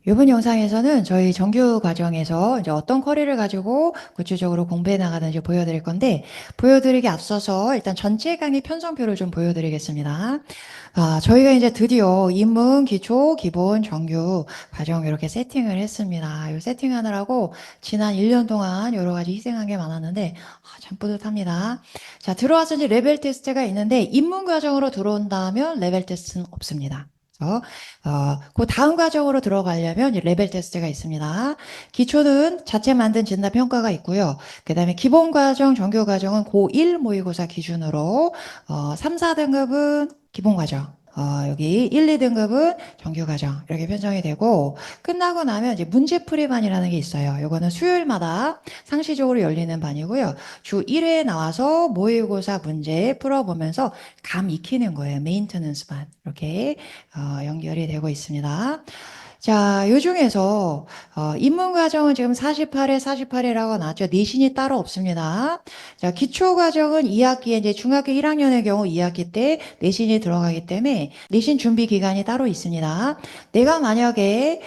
이번 영상에서는 저희 정규 과정에서 이제 어떤 쿼리를 가지고 구체적으로 공부해 나가는지 보여드릴 건데, 보여드리기 앞서서 일단 전체 강의 편성표를 좀 보여드리겠습니다. 저희가 이제 드디어 입문, 기초, 기본, 정규 과정 이렇게 세팅을 했습니다. 이 세팅하느라고 지난 1년 동안 여러 가지 희생한 게 많았는데, 참 뿌듯합니다. 자, 들어와서 이제 레벨 테스트가 있는데, 입문 과정으로 들어온다면 레벨 테스트는 없습니다. 그래서 그 다음 과정으로 들어가려면 레벨 테스트가 있습니다. 기초는 자체 만든 진단 평가가 있고요. 그 다음에 기본 과정, 정규 과정은 고1 모의고사 기준으로 3, 4등급은 기본 과정. 여기 1, 2등급은 정규 과정 이렇게 편성이 되고 끝나고 나면 이제 문제풀이반이라는 게 있어요. 이거는 수요일마다 상시적으로 열리는 반이고요. 주 1회에 나와서 모의고사 문제 풀어보면서 감 익히는 거예요. 메인터넌스 반 이렇게 연결이 되고 있습니다. 자, 요 중에서 입문 과정은 지금 48회, 48회라고 나왔죠. 내신이 따로 없습니다. 자, 기초 과정은 2학기에 이제 중학교 1학년의 경우 2학기 때 내신이 들어가기 때문에 내신 준비 기간이 따로 있습니다. 내가 만약에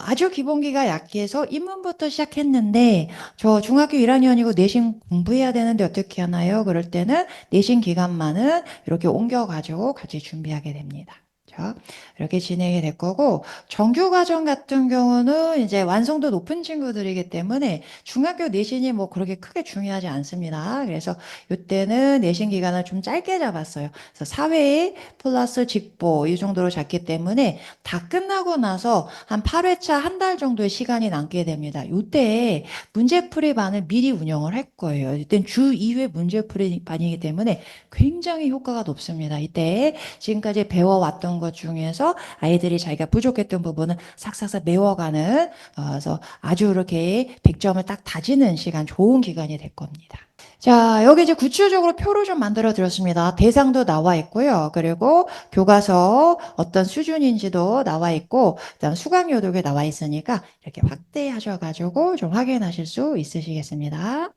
아주 기본기가 약해서 입문부터 시작했는데 저 중학교 1학년이고 내신 공부해야 되는데 어떻게 하나요? 그럴 때는 내신 기간만은 이렇게 옮겨가지고 같이 준비하게 됩니다. 자, 이렇게 진행이 될 거고, 정규 과정 같은 경우는 이제 완성도 높은 친구들이기 때문에 중학교 내신이 뭐 그렇게 크게 중요하지 않습니다. 그래서 이때는 내신 기간을 좀 짧게 잡았어요. 그래서 사회 플러스 직보 이 정도로 잡기 때문에 다 끝나고 나서 한 8회차 한 달 정도의 시간이 남게 됩니다. 이때 문제풀이반을 미리 운영을 할 거예요. 이땐 주 2회 문제풀이반이기 때문에 굉장히 효과가 높습니다. 이때 지금까지 배워왔던 것 중에서 아이들이 자기가 부족했던 부분을 싹싹싹 메워가는 그래서 아주 이렇게 100점을 딱 다지는 시간 좋은 기간이 될 겁니다. 자, 여기 이제 구체적으로 표를 좀 만들어 드렸습니다. 대상도 나와 있고요. 그리고 교과서 어떤 수준인지도 나와 있고, 그다음 수강요독에 나와 있으니까 이렇게 확대하셔가지고 좀 확인하실 수 있으시겠습니다.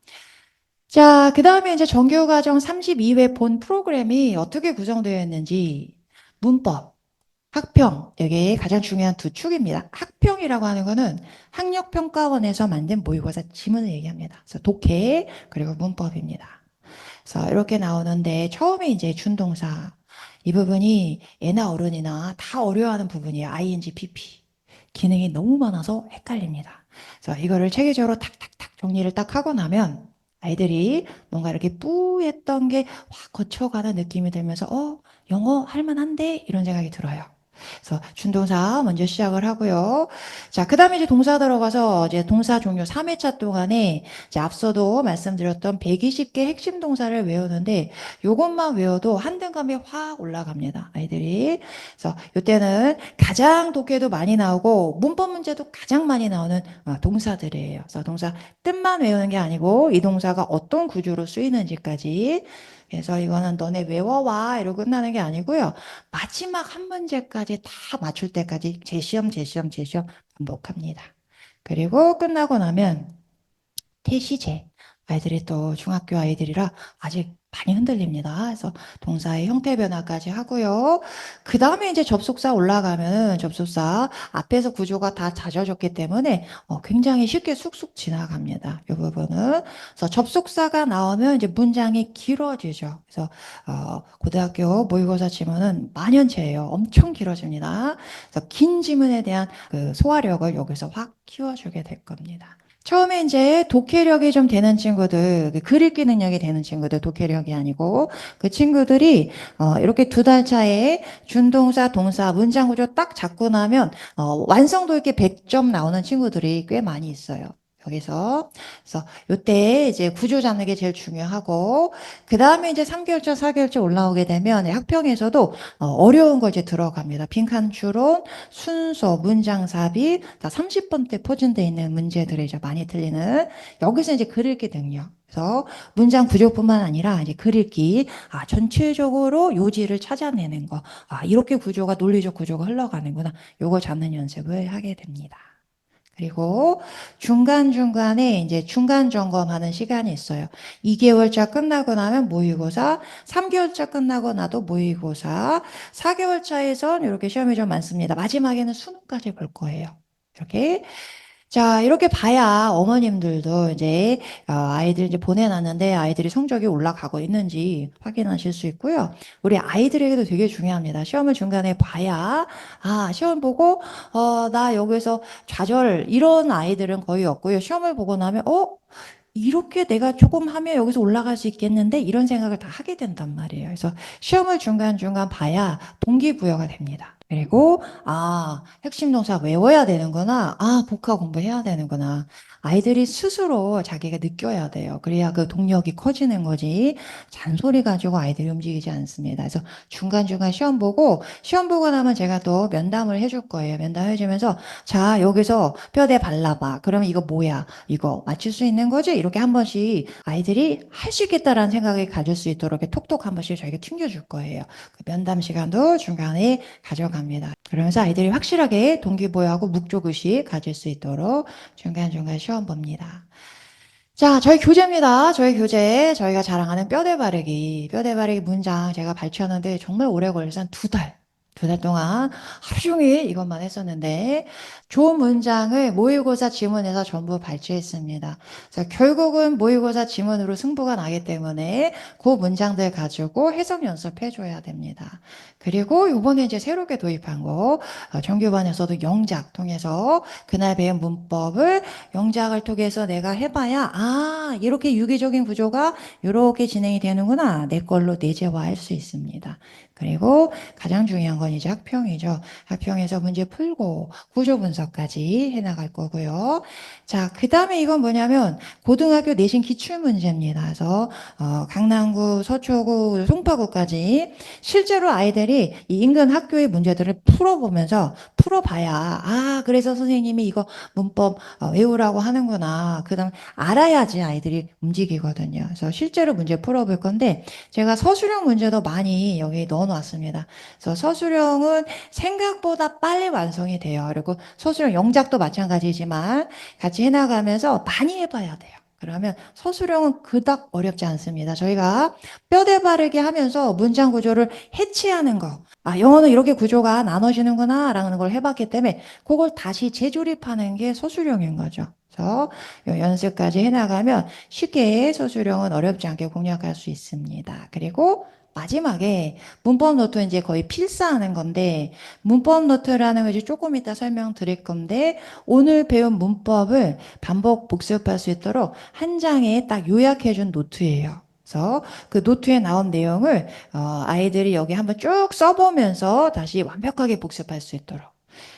자, 그 다음에 이제 정규과정 32회 본 프로그램이 어떻게 구성되어 있는지, 문법, 학평, 이게 가장 중요한 두 축입니다. 학평이라고 하는 거는 학력평가원에서 만든 모의고사 지문을 얘기합니다. 그래서 독해, 그리고 문법입니다. 그래서 이렇게 나오는데 처음에 이제 준동사, 이 부분이 애나 어른이나 다 어려워하는 부분이에요. ing, pp. 기능이 너무 많아서 헷갈립니다. 그래서 이거를 체계적으로 탁탁탁 정리를 딱 하고 나면 아이들이 뭔가 이렇게 뿌했던 게 확 거쳐가는 느낌이 들면서 영어 할만한데 이런 생각이 들어요. 그래서 준동사 먼저 시작을 하고요. 자, 그 다음에 이제 동사 들어가서 이제 동사 종류 3회차 동안에 이제 앞서도 말씀드렸던 120개 핵심 동사를 외우는데 요것만 외워도 한 등급이 확 올라갑니다. 아이들이. 그래서 이때는 가장 독해도 많이 나오고 문법 문제도 가장 많이 나오는 동사들이에요. 그래서 동사 뜻만 외우는 게 아니고 이 동사가 어떤 구조로 쓰이는지까지 그래서 이거는 너네 외워와 이러고 끝나는 게 아니고요. 마지막 한 문제까지 다 맞출 때까지 재시험, 재시험, 재시험 반복합니다. 그리고 끝나고 나면 태시제. 아이들이 또 중학교 아이들이라 아직 많이 흔들립니다. 그래서 동사의 형태 변화까지 하고요. 그 다음에 이제 접속사 올라가면 접속사 앞에서 구조가 다 다져졌기 때문에 굉장히 쉽게 쑥쑥 지나갑니다. 이 부분은. 그래서 접속사가 나오면 이제 문장이 길어지죠. 그래서 고등학교 모의고사 지문은 만연체예요. 엄청 길어집니다. 그래서 긴 지문에 대한 그 소화력을 여기서 확 키워주게 될 겁니다. 처음에 이제 독해력이 좀 되는 친구들, 글 읽기 능력이 되는 친구들, 독해력이 아니고, 그 친구들이, 이렇게 두 달 차에 준동사, 동사, 문장 구조 딱 잡고 나면, 완성도 있게 100점 나오는 친구들이 꽤 많이 있어요. 여기서. 그래서 요때 이제 구조 잡는 게 제일 중요하고, 그 다음에 이제 3개월차, 4개월차 올라오게 되면 학평에서도 어려운 거 이제 들어갑니다. 빈칸 추론, 순서, 문장 삽입, 다 30번대 포진되어 있는 문제들이 이제 많이 틀리는 여기서 이제 글 읽기 능력. 그래서 문장 구조뿐만 아니라 이제 글 읽기, 전체적으로 요지를 찾아내는 거. 이렇게 구조가 논리적 구조가 흘러가는구나. 요거 잡는 연습을 하게 됩니다. 그리고 중간중간에 이제 중간 점검하는 시간이 있어요. 2개월차 끝나고 나면 모의고사, 3개월차 끝나고 나도 모의고사, 4개월차에선 이렇게 시험이 좀 많습니다. 마지막에는 수능까지 볼 거예요. 이렇게. 자, 이렇게 봐야 어머님들도 이제 아이들 이제 보내놨는데 아이들이 성적이 올라가고 있는지 확인하실 수 있고요. 우리 아이들에게도 되게 중요합니다. 시험을 중간에 봐야 시험 보고 나 여기서 좌절 이런 아이들은 거의 없고요. 시험을 보고 나면 이렇게 내가 조금 하면 여기서 올라갈 수 있겠는데 이런 생각을 다 하게 된단 말이에요. 그래서 시험을 중간중간 봐야 동기부여가 됩니다. 그리고 핵심 동사 외워야 되는구나. 복화 공부해야 되는구나. 아이들이 스스로 자기가 느껴야 돼요. 그래야 그 동력이 커지는 거지. 잔소리 가지고 아이들이 움직이지 않습니다. 그래서 중간중간 시험 보고 나면 제가 또 면담을 해줄 거예요. 면담 해주면서 자, 여기서 뼈대 발라봐. 그러면 이거 뭐야? 이거 맞출 수 있는 거지? 이렇게 한 번씩 아이들이 할 수 있겠다라는 생각을 가질 수 있도록 이렇게 톡톡 한 번씩 저희가 튕겨줄 거예요. 그 면담 시간도 중간에 가져갑니다. 그러면서 아이들이 확실하게 동기부여하고 묵조의식 가질 수 있도록 중간중간 시험 봅니다. 자, 저희 교재입니다. 저희 교재. 저희가 자랑하는 뼈대 바르기. 뼈대 바르기 문장 제가 발췌하는데 정말 오래 걸려서 한 두 달. 두 달 동안 하루 종일 이것만 했었는데 좋은 문장을 모의고사 지문에서 전부 발췌했습니다. 그래서 결국은 모의고사 지문으로 승부가 나기 때문에 그 문장들 가지고 해석 연습해줘야 됩니다. 그리고 이번에 이제 새롭게 도입한 거 정규반에서도 영작 통해서 그날 배운 문법을 영작을 통해서 내가 해봐야 이렇게 유기적인 구조가 이렇게 진행이 되는구나 내 걸로 내재화할 수 있습니다. 그리고 가장 중요한 건 이제 학평이죠. 학평에서 문제 풀고 구조 분석까지 해나갈 거고요. 자, 그 다음에 이건 뭐냐면 고등학교 내신 기출 문제입니다. 그래서 강남구, 서초구, 송파구까지 실제로 아이들이 이 인근 학교의 문제들을 풀어보면서 풀어봐야 그래서 선생님이 이거 문법 외우라고 하는구나. 그다음 알아야지 아이들이 움직이거든요. 그래서 실제로 문제 풀어볼 건데 제가 서술형 문제도 많이 여기 넣어놨습니다. 그래서 서술형은 생각보다 빨리 완성이 돼요. 그리고 서술형 영작도 마찬가지지만 같이 해나가면서 많이 해봐야 돼요. 그러면 서술형은 그닥 어렵지 않습니다. 저희가 뼈대 바르게 하면서 문장 구조를 해치하는 거. 영어는 이렇게 구조가 나눠지는구나 라는 걸 해봤기 때문에 그걸 다시 재조립하는 게 서술형인 거죠. 그래서 요 연습까지 해나가면 쉽게 서술형은 어렵지 않게 공략할 수 있습니다. 그리고 마지막에 문법 노트 이제 거의 필사하는 건데 문법 노트라는 거 이제 조금 이따 설명드릴 건데 오늘 배운 문법을 반복 복습할 수 있도록 한 장에 딱 요약해준 노트예요. 그래서 그 노트에 나온 내용을 아이들이 여기 한번 쭉 써보면서 다시 완벽하게 복습할 수 있도록.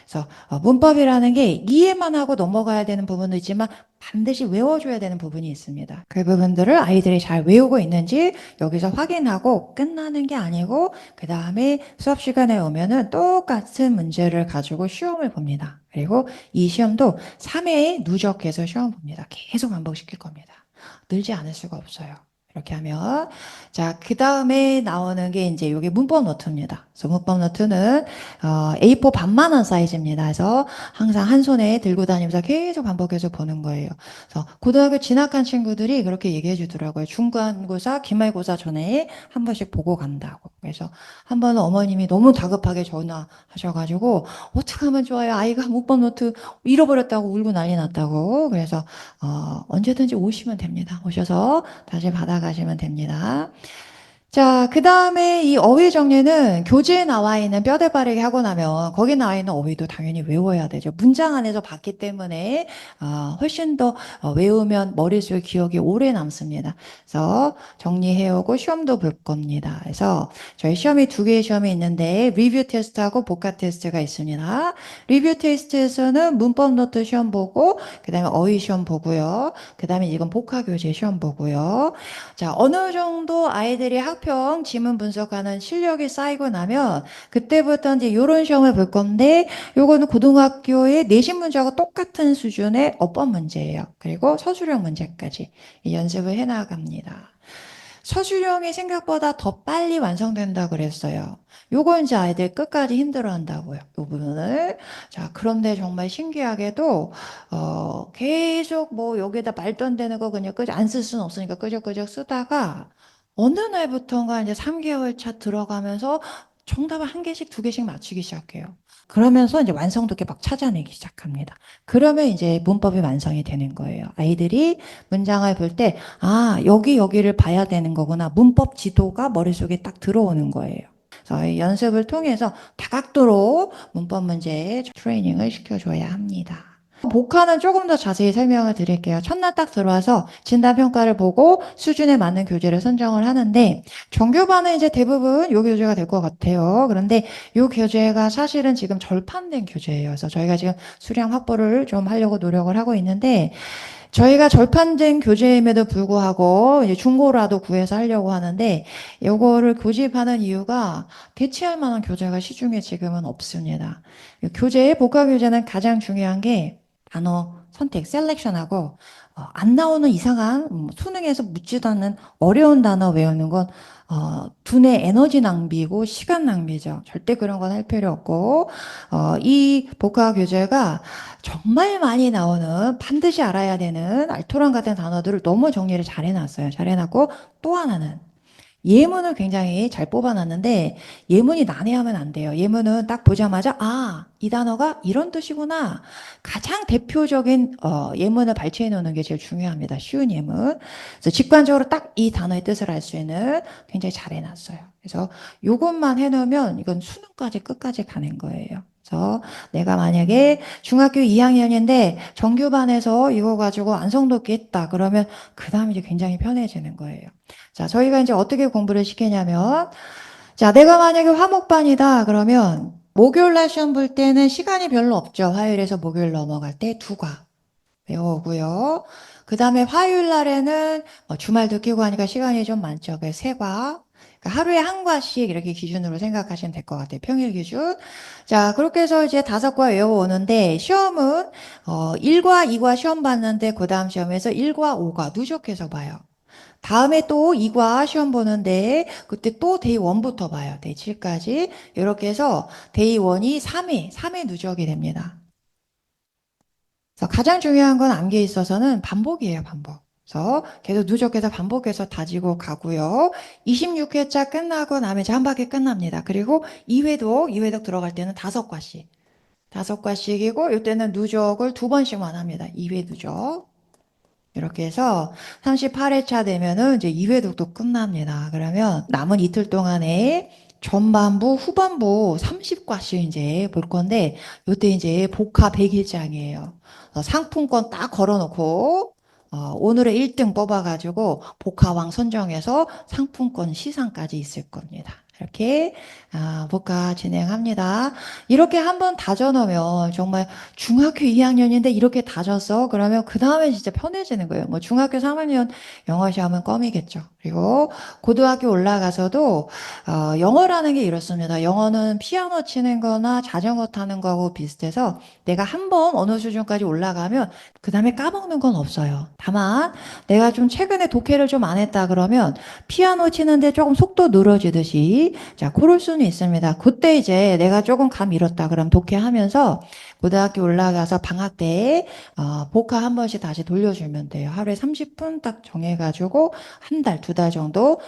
그래서 문법이라는 게 이해만 하고 넘어가야 되는 부분도 있지만 반드시 외워줘야 되는 부분이 있습니다. 그 부분들을 아이들이 잘 외우고 있는지 여기서 확인하고 끝나는 게 아니고 그 다음에 수업 시간에 오면은 똑같은 문제를 가지고 시험을 봅니다. 그리고 이 시험도 3회에 누적해서 시험 봅니다. 계속 반복시킬 겁니다. 늘지 않을 수가 없어요. 이렇게 하면 자, 그 다음에 나오는 게 이제 이게 문법 노트입니다. 그래서 문법 노트는 A4 반만원 사이즈입니다. 그래서 항상 한 손에 들고 다니면서 계속 반복해서 보는 거예요. 그래서 고등학교 진학한 친구들이 그렇게 얘기해 주더라고요. 중간고사, 기말고사 전에 한 번씩 보고 간다고. 그래서 한 번은 어머님이 너무 다급하게 전화하셔가지고 어떻게 하면 좋아요? 아이가 문법 노트 잃어버렸다고 울고 난리 났다고. 그래서 언제든지 오시면 됩니다. 오셔서 다시 받아가시면 됩니다. 자, 그 다음에 이 어휘 정리는 교재에 나와 있는 뼈대 바르기 하고 나면 거기 나와 있는 어휘도 당연히 외워야 되죠. 문장 안에서 봤기 때문에 훨씬 더 외우면 머릿속에 기억이 오래 남습니다. 그래서 정리해오고 시험도 볼 겁니다. 그래서 저희 시험이 두 개의 시험이 있는데 리뷰 테스트하고 복합 테스트가 있습니다. 리뷰 테스트에서는 문법 노트 시험 보고 그 다음에 어휘 시험 보고요. 그 다음에 이건 복합 교재 시험 보고요. 자, 어느 정도 아이들이 학평 지문 분석하는 실력이 쌓이고 나면 그때부터 이제 이런 시험을 볼 건데 요거는 고등학교의 내신 문제하고 똑같은 수준의 어법 문제예요. 그리고 서술형 문제까지 연습을 해 나갑니다. 서술형이 생각보다 더 빨리 완성된다 그랬어요. 요거 이제 아이들 끝까지 힘들어 한다고요. 요 부분을. 자, 그런데 정말 신기하게도, 계속 뭐 여기다 말도 안 되는 거 그냥 안 쓸 수는 없으니까 끄적끄적 쓰다가 어느 날부터인가 이제 3개월 차 들어가면서 정답을 한 개씩, 두 개씩 맞추기 시작해요. 그러면서 이제 완성도 이렇게 막 찾아내기 시작합니다. 그러면 이제 문법이 완성이 되는 거예요. 아이들이 문장을 볼 때, 아, 여기를 봐야 되는 거구나. 문법 지도가 머릿속에 딱 들어오는 거예요. 그래서 이 연습을 통해서 다각도로 문법 문제 트레이닝을 시켜줘야 합니다. 복화는 조금 더 자세히 설명을 드릴게요. 첫날 딱 들어와서 진단평가를 보고 수준에 맞는 교재를 선정을 하는데 정규반은 이제 대부분 요 교재가 될 것 같아요. 그런데 요 교재가 사실은 지금 절판된 교재예요. 그래서 저희가 지금 수량 확보를 좀 하려고 노력을 하고 있는데 저희가 절판된 교재임에도 불구하고 이제 중고라도 구해서 하려고 하는데 요거를 고집하는 이유가 대체할 만한 교재가 시중에 지금은 없습니다. 복화 교재는 가장 중요한 게 단어 선택, 셀렉션하고 안 나오는 이상한 수능에서 묻지도 않는 어려운 단어 외우는 건 두뇌 에너지 낭비고 시간 낭비죠. 절대 그런 건 할 필요 없고 이 복화 교재가 정말 많이 나오는 반드시 알아야 되는 알토란 같은 단어들을 너무 정리를 잘 해놨어요. 잘 해놨고 또 하나는 예문을 굉장히 잘 뽑아놨는데 예문이 난해하면 안 돼요. 예문은 딱 보자마자 아, 이 단어가 이런 뜻이구나. 가장 대표적인 예문을 발췌해 놓는 게 제일 중요합니다. 쉬운 예문. 그래서 직관적으로 딱 이 단어의 뜻을 알 수 있는 굉장히 잘 해놨어요. 그래서 이것만 해놓으면 이건 수능까지 끝까지 가는 거예요. 그래서 내가 만약에 중학교 2학년인데 정규반에서 이거 가지고 완성도있게 했다. 그러면 그 다음에 이제 굉장히 편해지는 거예요. 자, 저희가 이제 어떻게 공부를 시키냐면, 자, 내가 만약에 화목반이다. 그러면 목요일 날 시험 볼 때는 시간이 별로 없죠. 화요일에서 목요일 넘어갈 때 두 과 외워오고요. 그 다음에 화요일 날에는 주말도 끼고 하니까 시간이 좀 많죠. 그래서 세 과. 그러니까 하루에 한 과씩 이렇게 기준으로 생각하시면 될 것 같아요. 평일 기준. 자, 그렇게 해서 이제 다섯 과 외워오는데 시험은 1과, 2과 시험 봤는데 그 다음 시험에서 1과, 5과 누적해서 봐요. 다음에 또 2과 시험 보는데 그때 또 데이 1부터 봐요. 데이 7까지. 이렇게 해서 데이 1이 3회 누적이 됩니다. 그래서 가장 중요한 건 암기에 있어서는 반복이에요, 반복. 그래서 계속 누적해서 반복해서 다지고 가고요. 26회차 끝나고 나면 이제 한 바퀴 끝납니다. 그리고 2회독 들어갈 때는 5과씩. 5과씩이고 이때는 누적을 2번씩만 합니다. 2회 누적. 이렇게 해서 38회차 되면은 이제 2회독도 끝납니다. 그러면 남은 이틀 동안에 전반부, 후반부 30과씩 이제 볼 건데, 요때 이제 복화 100일장이에요. 상품권 딱 걸어놓고, 오늘의 1등 뽑아가지고 복화왕 선정해서 상품권 시상까지 있을 겁니다. 이렇게 복화 진행합니다. 이렇게 한번 다져놓으면 정말 중학교 2학년인데 이렇게 다졌어? 그러면 그 다음에 진짜 편해지는 거예요. 뭐 중학교 3학년 영어 시험은 껌이겠죠. 그리고 고등학교 올라가서도 영어라는 게 이렇습니다. 영어는 피아노 치는 거나 자전거 타는 거하고 비슷해서 내가 한번 어느 수준까지 올라가면 그 다음에 까먹는 건 없어요. 다만 내가 좀 최근에 독해를 좀 안 했다 그러면 피아노 치는데 조금 속도 늘어지듯이 자, 그럴 수는 있습니다. 그때 이제 내가 조금 감 잃었다 그럼 독해하면서 고등학교 올라가서 방학 때 복화 한 번씩 다시 돌려주면 돼요. 하루에 30분 딱 정해가지고 한 달, 2달 정도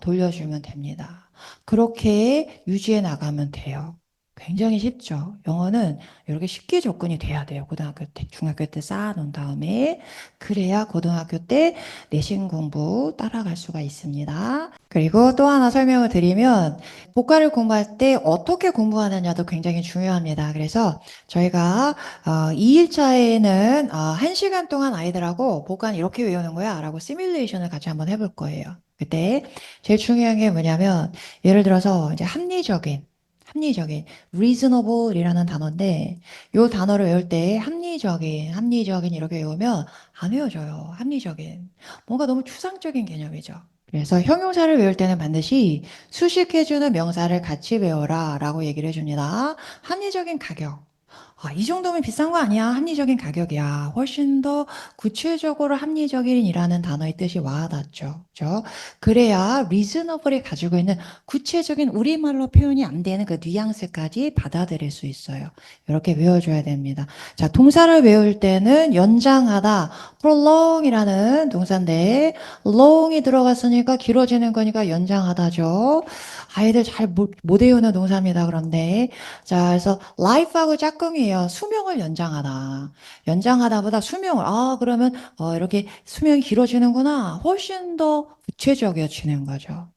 돌려주면 됩니다. 그렇게 유지해 나가면 돼요. 굉장히 쉽죠. 영어는 이렇게 쉽게 접근이 돼야 돼요. 고등학교 때, 중학교 때 쌓아놓은 다음에 그래야 고등학교 때 내신 공부 따라갈 수가 있습니다. 그리고 또 하나 설명을 드리면 복화를 공부할 때 어떻게 공부하느냐도 굉장히 중요합니다. 그래서 저희가 2일차에는 1시간 동안 아이들하고 복화는 이렇게 외우는 거야 라고 시뮬레이션을 같이 한번 해볼 거예요. 그때 제일 중요한 게 뭐냐면 예를 들어서 이제 합리적인 reasonable이라는 단어인데 이 단어를 외울 때 합리적인 이렇게 외우면 안 외워져요. 합리적인 뭔가 너무 추상적인 개념이죠. 그래서 형용사를 외울 때는 반드시 수식해주는 명사를 같이 외워라 라고 얘기를 해줍니다. 합리적인 가격. 이 정도면 비싼 거 아니야? 합리적인 가격이야. 훨씬 더 구체적으로 합리적인이라는 단어의 뜻이 와닿죠. 그죠? 그래야 reasonable이 가지고 있는 구체적인 우리말로 표현이 안 되는 그 뉘앙스까지 받아들일 수 있어요. 이렇게 외워줘야 됩니다. 자, 동사를 외울 때는 연장하다, prolong이라는 동사인데, long이 들어갔으니까 길어지는 거니까 연장하다죠. 아이들 잘 못 외우는 동사입니다. 그런데. 자, 그래서 life하고 짝꿍이에요. 수명을 연장하다. 연장하다보다 수명을, 그러면, 이렇게 수명이 길어지는구나. 훨씬 더 구체적이어지는 거죠.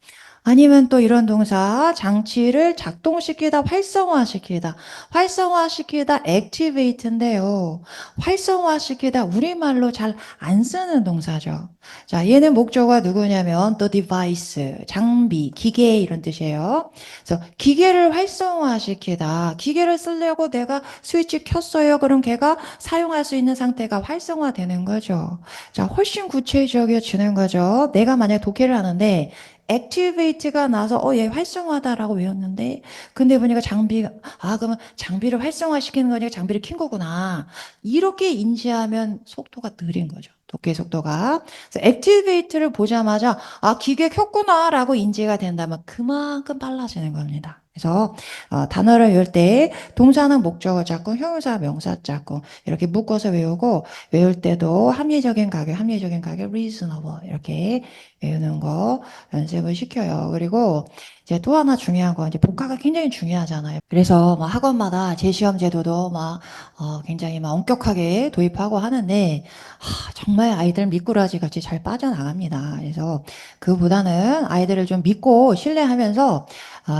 아니면 또 이런 동사, 장치를 작동시키다, 활성화시키다. 활성화시키다, activate인데요. 활성화시키다, 우리말로 잘 안 쓰는 동사죠. 자, 얘는 목적어가 누구냐면, 또 device, 장비, 기계 이런 뜻이에요. 그래서 기계를 활성화시키다. 기계를 쓰려고 내가 스위치 켰어요. 그럼 걔가 사용할 수 있는 상태가 활성화되는 거죠. 자, 훨씬 구체적이어지는 거죠. 내가 만약 독해를 하는데, 액티베이트가 나서 얘 활성화다라고 외웠는데 근데 보니까 그러면 장비를 활성화시키는 거니까 장비를 킨 거구나. 이렇게 인지하면 속도가 느린 거죠. 독해 속도가. 그래서 액티베이트를 보자마자 기계 켰구나라고 인지가 된다면 그만큼 빨라지는 겁니다. 그래서 단어를 외울 때 동사는 목적어 짝꿍, 형용사 명사 짝꿍 이렇게 묶어서 외우고 외울 때도 합리적인 가격, reasonable 이렇게 외우는 거 연습을 시켜요. 그리고 이제 또 하나 중요한 건 이제 복화가 굉장히 중요하잖아요. 그래서 막 학원마다 재시험 제도도 굉장히 막 엄격하게 도입하고 하는데 정말 아이들 미꾸라지 같이 잘 빠져나갑니다. 그래서 그보다는 아이들을 좀 믿고 신뢰하면서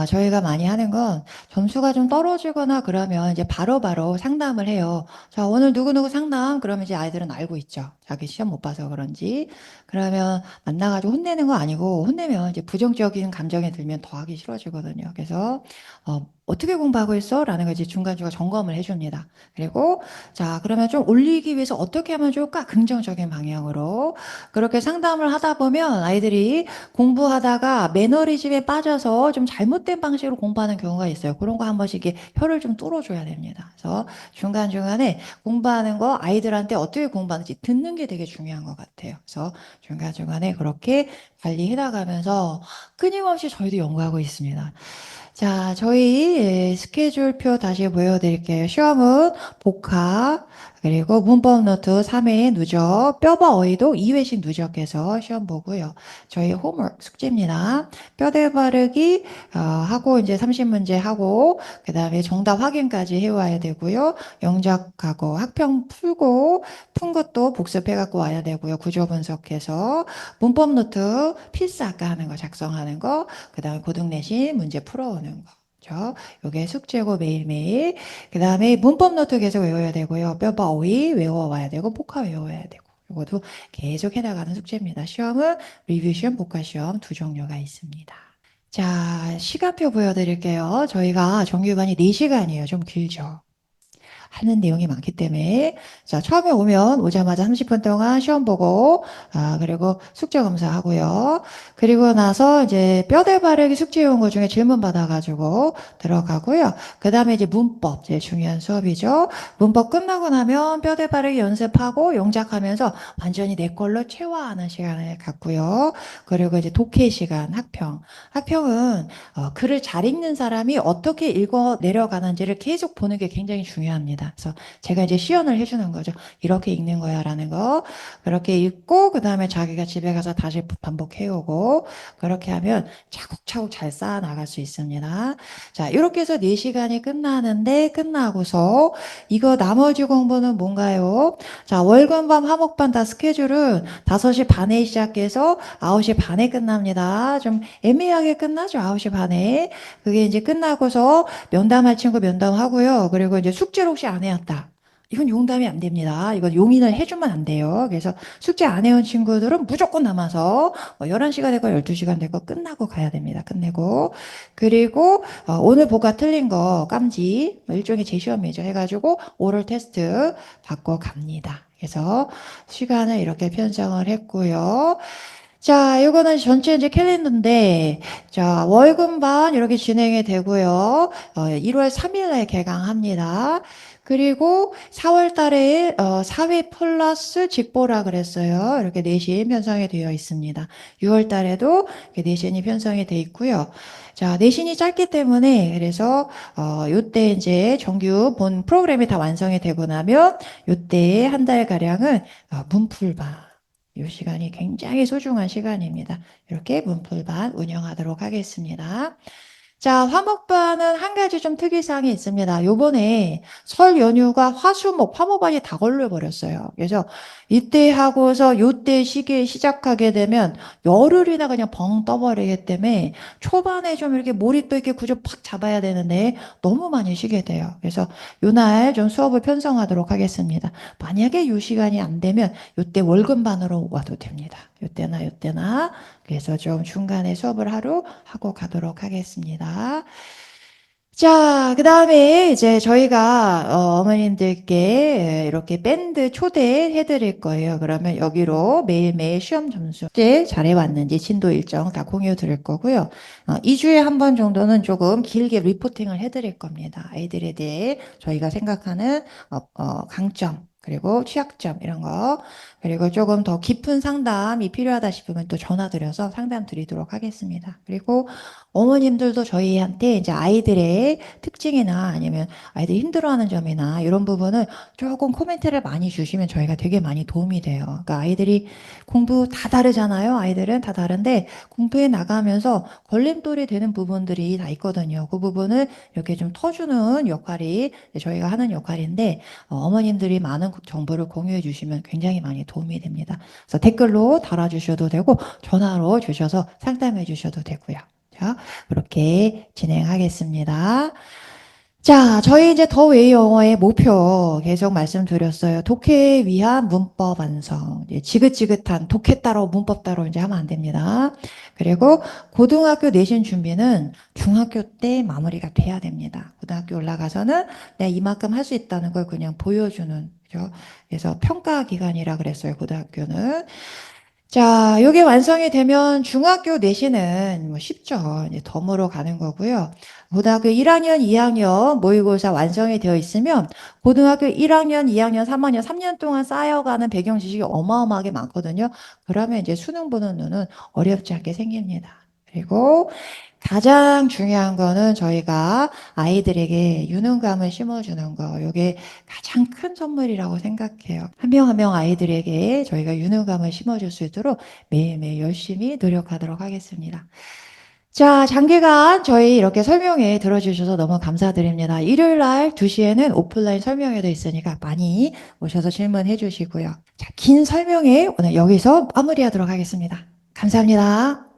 저희가 많이 하는 건 점수가 좀 떨어지거나 그러면 이제 바로바로 상담을 해요. 자, 오늘 누구누구 상담? 그러면 이제 아이들은 알고 있죠. 자기 시험 못 봐서 그런지. 그러면 만나가지고 혼내는 거 아니고 혼내면 이제 부정적인 감정이 들면 더 하기 싫어지거든요. 그래서 어떻게 공부하고 있어? 라는 걸 이제 중간중간 점검을 해줍니다. 그리고 자, 그러면 좀 올리기 위해서 어떻게 하면 좋을까? 긍정적인 방향으로. 그렇게 상담을 하다 보면 아이들이 공부하다가 매너리즘에 빠져서 좀 잘못된 방식으로 공부하는 경우가 있어요. 그런 거 한 번씩 이렇게 혀를 좀 뚫어줘야 됩니다. 그래서 중간중간에 공부하는 거 아이들한테 어떻게 공부하는지 듣는 게 되게 중요한 것 같아요. 그래서 중간중간에 그렇게 관리해 나가면서 끊임없이 저희도 연구하고 있습니다. 자, 저희 스케줄표 다시 보여드릴게요. 시험은 복합, 그리고 문법 노트 3회 누적, 뼈봐 어휘도 2회씩 누적해서 시험 보고요. 저희 홈워크 숙제입니다. 뼈대 바르기 하고 이제 30문제 하고 그 다음에 정답 확인까지 해와야 되고요. 영작하고 학평 풀고 푼 것도 복습해 갖고 와야 되고요. 구조 분석해서 문법 노트 필사 아까 하는 거 작성하는 거, 그 다음에 고등 내신 문제 풀어오는 거. 그죠? 요게 숙제고 매일매일. 그 다음에 문법 노트 계속 외워야 되고요. 뼈봐 어휘 외워와야 되고, 복화 외워야 되고. 이것도 계속 해나가는 숙제입니다. 시험은 리뷰 시험, 복화 시험 두 종류가 있습니다. 자, 시간표 보여드릴게요. 저희가 정규반이 4시간이에요. 좀 길죠? 하는 내용이 많기 때문에 자 처음에 오자마자 30분 동안 시험 보고 그리고 숙제 검사하고요. 그리고 나서 이제 뼈대 바르기 숙제 온 거 중에 질문 받아가지고 들어가고요. 그 다음에 이제 문법 제일 중요한 수업이죠. 문법 끝나고 나면 뼈대 바르기 연습하고 영작하면서 완전히 내 걸로 체화하는 시간을 갖고요. 그리고 이제 독해 시간 학평은 글을 잘 읽는 사람이 어떻게 읽어 내려가는지를 계속 보는 게 굉장히 중요합니다. 그래서 제가 이제 시연을 해주는 거죠. 이렇게 읽는 거야 라는 거. 그렇게 읽고 그 다음에 자기가 집에 가서 다시 반복해오고 그렇게 하면 차곡차곡 잘 쌓아 나갈 수 있습니다. 자, 이렇게 해서 4시간이 끝나는데 끝나고서 이거 나머지 공부는 뭔가요? 자, 월급반, 화목반 다 스케줄은 5시 반에 시작해서 9시 반에 끝납니다. 좀 애매하게 끝나죠. 9시 반에. 그게 이제 끝나고서 면담할 친구 면담하고요. 그리고 이제 숙제를 혹시 안 해왔다. 이건 용담이 안 됩니다. 이건 용인을 해주면 안 돼요. 그래서 숙제 안 해온 친구들은 무조건 남아서 11시가 되고 12시간 되고 끝나고 가야 됩니다. 끝내고. 그리고 오늘 보가 틀린 거 깜지 일종의 재시험이죠. 해가지고 오럴 테스트 받고 갑니다. 그래서 시간을 이렇게 편성을 했고요. 자, 요거는 전체 이제 캘린더인데, 자, 월급반 이렇게 진행이 되고요. 1월 3일 날 개강합니다. 그리고 4월 달에 사회 플러스 직보라 그랬어요. 이렇게 내신 편성이 되어 있습니다. 6월 달에도 이렇게 내신이 편성이 되어 있고요. 자, 내신이 짧기 때문에 그래서 요때 이제 정규 본 프로그램이 다 완성이 되고 나면 요때 한 달 가량은 문풀반 이 시간이 굉장히 소중한 시간입니다. 이렇게 문풀반 운영하도록 하겠습니다. 자, 화목반은 한 가지 좀 특이사항이 있습니다. 요번에 설 연휴가 화수목, 화목반이 다 걸려버렸어요. 그래서 이때 하고서 요때 시기에 시작하게 되면 열흘이나 그냥 벙 떠버리기 때문에 초반에 좀 이렇게 몰입도 있게 구조 팍 잡아야 되는데 너무 많이 쉬게 돼요. 그래서 요날 좀 수업을 편성하도록 하겠습니다. 만약에 요 시간이 안 되면 요때 월급반으로 와도 됩니다. 요때나. 그래서 좀 중간에 수업을 하루 하고 가도록 하겠습니다. 자, 그 다음에 이제 저희가 어머님들께 이렇게 밴드 초대해 드릴 거예요. 그러면 여기로 매일매일 시험 점수 때 잘해왔는지 진도 일정 다 공유 드릴 거고요. 2주에 한 번 정도는 조금 길게 리포팅을 해 드릴 겁니다. 아이들에 대해 저희가 생각하는 강점, 그리고 취약점 이런 거, 그리고 조금 더 깊은 상담이 필요하다 싶으면 또 전화 드려서 상담 드리도록 하겠습니다. 그리고 어머님들도 저희한테 이제 아이들의 특징이나 아니면 아이들이 힘들어하는 점이나 이런 부분을 조금 코멘트를 많이 주시면 저희가 되게 많이 도움이 돼요. 그러니까 아이들이 공부 다 다르잖아요. 아이들은 다 다른데 공부해 나가면서 걸림돌이 되는 부분들이 다 있거든요. 그 부분을 이렇게 좀 터주는 역할이 저희가 하는 역할인데 어머님들이 많은 정보를 공유해 주시면 굉장히 많이 도움이 됩니다. 그래서 댓글로 달아주셔도 되고 전화로 주셔서 상담해 주셔도 되고요. 자, 그렇게 진행하겠습니다. 자, 저희 이제 더 웨이 영어의 목표 계속 말씀드렸어요. 독해 위한 문법 완성. 이제 지긋지긋한 독해 따로 문법 따로 이제 하면 안 됩니다. 그리고 고등학교 내신 준비는 중학교 때 마무리가 돼야 됩니다. 고등학교 올라가서는 내가 이만큼 할 수 있다는 걸 그냥 보여주는, 그죠? 그래서 평가 기간이라 그랬어요, 고등학교는. 자, 이게 완성이 되면 중학교 내신은 뭐 쉽죠. 이제 덤으로 가는 거고요. 고등학교 1학년, 2학년 모의고사 완성이 되어 있으면 고등학교 1학년, 2학년, 3학년, 3년 동안 쌓여가는 배경 지식이 어마어마하게 많거든요. 그러면 이제 수능 보는 눈은 어렵지 않게 생깁니다. 그리고 가장 중요한 거는 저희가 아이들에게 유능감을 심어주는 거. 이게 가장 큰 선물이라고 생각해요. 한 명 한 명 아이들에게 저희가 유능감을 심어줄 수 있도록 매일매일 열심히 노력하도록 하겠습니다. 자, 장기간 저희 이렇게 설명회 들어주셔서 너무 감사드립니다. 일요일 날 2시에는 오프라인 설명회도 있으니까 많이 오셔서 질문해 주시고요. 자, 긴 설명회 오늘 여기서 마무리하도록 하겠습니다. 감사합니다.